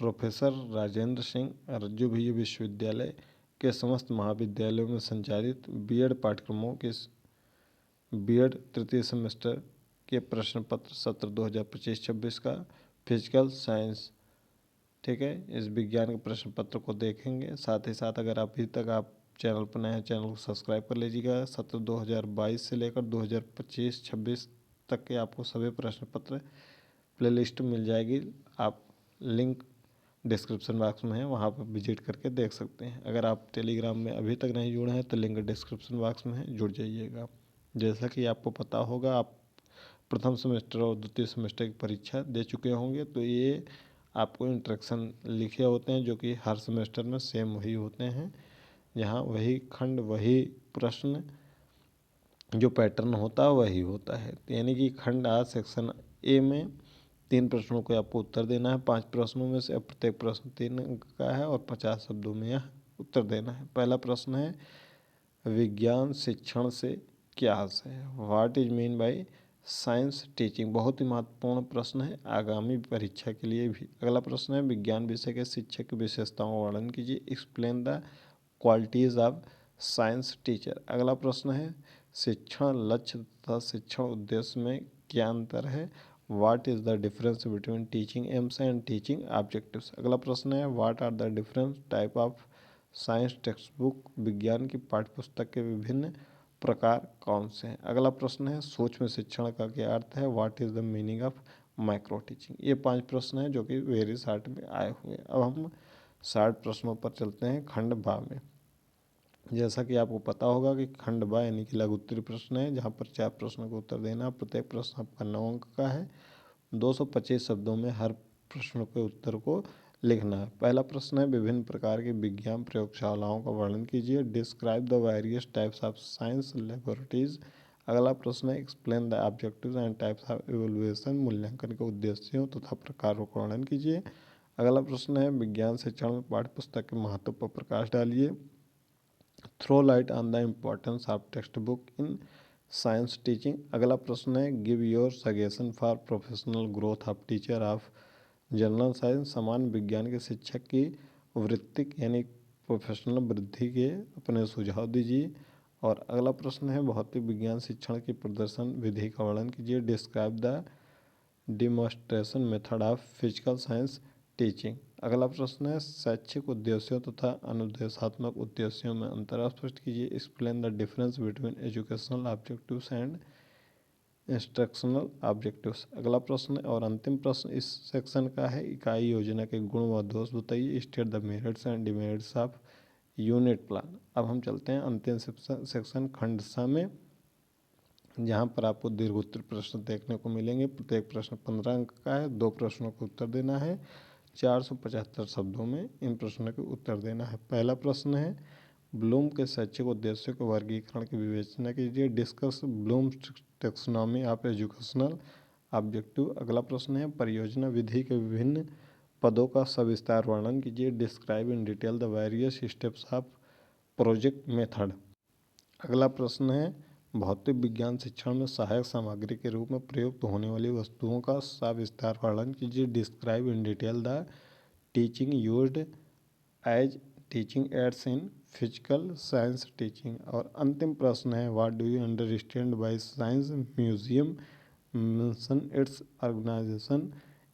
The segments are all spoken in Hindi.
प्रोफेसर राजेंद्र सिंह रज्जू भैया विश्वविद्यालय के समस्त महाविद्यालयों में संचालित बीएड पाठ्यक्रमों के बीएड तृतीय सेमेस्टर के प्रश्न पत्र सत्र 2025-26 का फिजिकल साइंस, ठीक है, इस विज्ञान के प्रश्न पत्र को देखेंगे। साथ ही साथ अगर अभी तक आप चैनल पर नए हैं, चैनल को सब्सक्राइब कर लीजिएगा। सत्र 2022 से लेकर 2025-26 तक के आपको सभी प्रश्न पत्र प्लेलिस्ट मिल जाएगी। आप लिंक डिस्क्रिप्शन बॉक्स में है, वहाँ पर विजिट करके देख सकते हैं। अगर आप टेलीग्राम में अभी तक नहीं जुड़े हैं तो लिंक डिस्क्रिप्शन बॉक्स में है, जुड़ जाइएगा। जैसा कि आपको पता होगा, आप प्रथम सेमेस्टर और द्वितीय सेमेस्टर की परीक्षा दे चुके होंगे, तो ये आपको इंस्ट्रक्शन लिखे होते हैं जो कि हर सेमेस्टर में सेम वही होते हैं, जहाँ वही खंड वही प्रश्न जो पैटर्न होता है वही होता है। यानी कि खंड आ सेक्शन ए में 3 प्रश्नों को आपको उत्तर देना है। 5 प्रश्नों में से प्रत्येक प्रश्न 3 अंक का है और 50 शब्दों में यह उत्तर देना है। पहला प्रश्न है, विज्ञान शिक्षण से क्या आशय है? What is mean by science teaching? बहुत ही महत्वपूर्ण प्रश्न है आगामी परीक्षा के लिए भी। अगला प्रश्न है, विज्ञान विषय के शिक्षक की विशेषताओं का वर्णन कीजिए। Explain the qualities of science teacher. अगला प्रश्न है, शिक्षण लक्ष्य तथा शिक्षण उद्देश्य में क्या अंतर है? What is the difference between teaching aims and teaching objectives? अगला प्रश्न है, what are the different type of science text book? विज्ञान की पाठ्यपुस्तक के विभिन्न प्रकार कौन से हैं? अगला प्रश्न है, सूक्ष्म शिक्षण का क्या अर्थ है? What is the meaning of micro teaching? ये 5 प्रश्न हैं जो कि वेरी शॉर्ट में आए हुए हैं। अब हम 60 प्रश्नों पर चलते हैं खंड बा में। जैसा कि आपको पता होगा कि खंड बा यानी कि लघु उत्तरीय प्रश्न है, जहाँ पर 4 प्रश्नों का उत्तर देना है। प्रत्येक प्रश्न आपका 9 अंक का है। 225 शब्दों में हर प्रश्न के उत्तर को लिखना है। पहला प्रश्न है, विभिन्न प्रकार की विज्ञान प्रयोगशालाओं का वर्णन कीजिए। Describe the various types of science laboratories. अगला प्रश्न है, explain the objectives and types of evaluation. मूल्यांकन के उद्देश्यों तथा प्रकारों का वर्णन कीजिए। अगला प्रश्न है, विज्ञान शिक्षण में पाठ्यपुस्तक के महत्व पर प्रकाश डालिए। Throw light on the importance of text book in science teaching. अगला प्रश्न है, give your suggestion for professional growth of teacher of general science. सामान्य विज्ञान के शिक्षक की वृत्तिक यानी प्रोफेशनल वृद्धि के अपने सुझाव दीजिए। और अगला प्रश्न है, भौतिक विज्ञान शिक्षण की प्रदर्शन विधि का वर्णन कीजिए। Describe the demonstration method of physical science teaching. अगला प्रश्न है, शैक्षिक उद्देश्यों तथा अनुदेशात्मक उद्देश्यों में अंतर स्पष्ट कीजिए। Explain the difference between educational objectives and instructional objectives. अगला प्रश्न और अंतिम प्रश्न इस सेक्शन का है, इकाई योजना के गुण व दोष बताइए। State the merits and demerits of unit plan. अब हम चलते हैं अंतिम सेक्शन खंड सा में, जहाँ पर आपको दीर्घोत्तर प्रश्न देखने को मिलेंगे। प्रत्येक प्रश्न 15 अंक का है। 2 प्रश्नों को उत्तर देना है। 475 शब्दों में इन प्रश्नों के उत्तर देना है। पहला प्रश्न है, ब्लूम के शैक्षिक उद्देश्यों के वर्गीकरण की विवेचना कीजिए। Discuss Bloom's taxonomy of educational objective. अगला प्रश्न है, परियोजना विधि के विभिन्न पदों का सविस्तार वर्णन कीजिए। Describe in detail the various steps of project method. अगला प्रश्न है, भौतिक विज्ञान शिक्षण में सहायक सामग्री के रूप में प्रयुक्त होने वाली वस्तुओं का सविस्तार वर्णन कीजिए। Describe in detail the teaching used as teaching aids in physical science teaching. और अंतिम प्रश्न है, what do you understand by science museum? Mention its organisation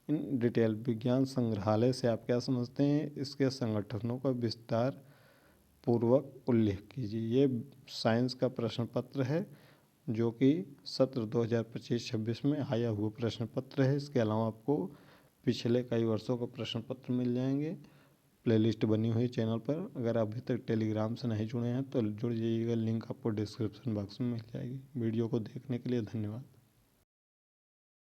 in detail. विज्ञान संग्रहालय से आप क्या समझते हैं? इसके संगठनों का विस्तार पूर्वक उल्लेख कीजिए। ये साइंस का प्रश्न पत्र है जो कि सत्र 2025-26 में आया हुआ प्रश्न पत्र है। इसके अलावा आपको पिछले कई वर्षों का प्रश्न पत्र मिल जाएंगे। प्लेलिस्ट बनी हुई चैनल पर। अगर अभी तक टेलीग्राम से नहीं जुड़े हैं तो जुड़ जाइएगा, लिंक आपको डिस्क्रिप्शन बॉक्स में मिल जाएगी। वीडियो को देखने के लिए धन्यवाद।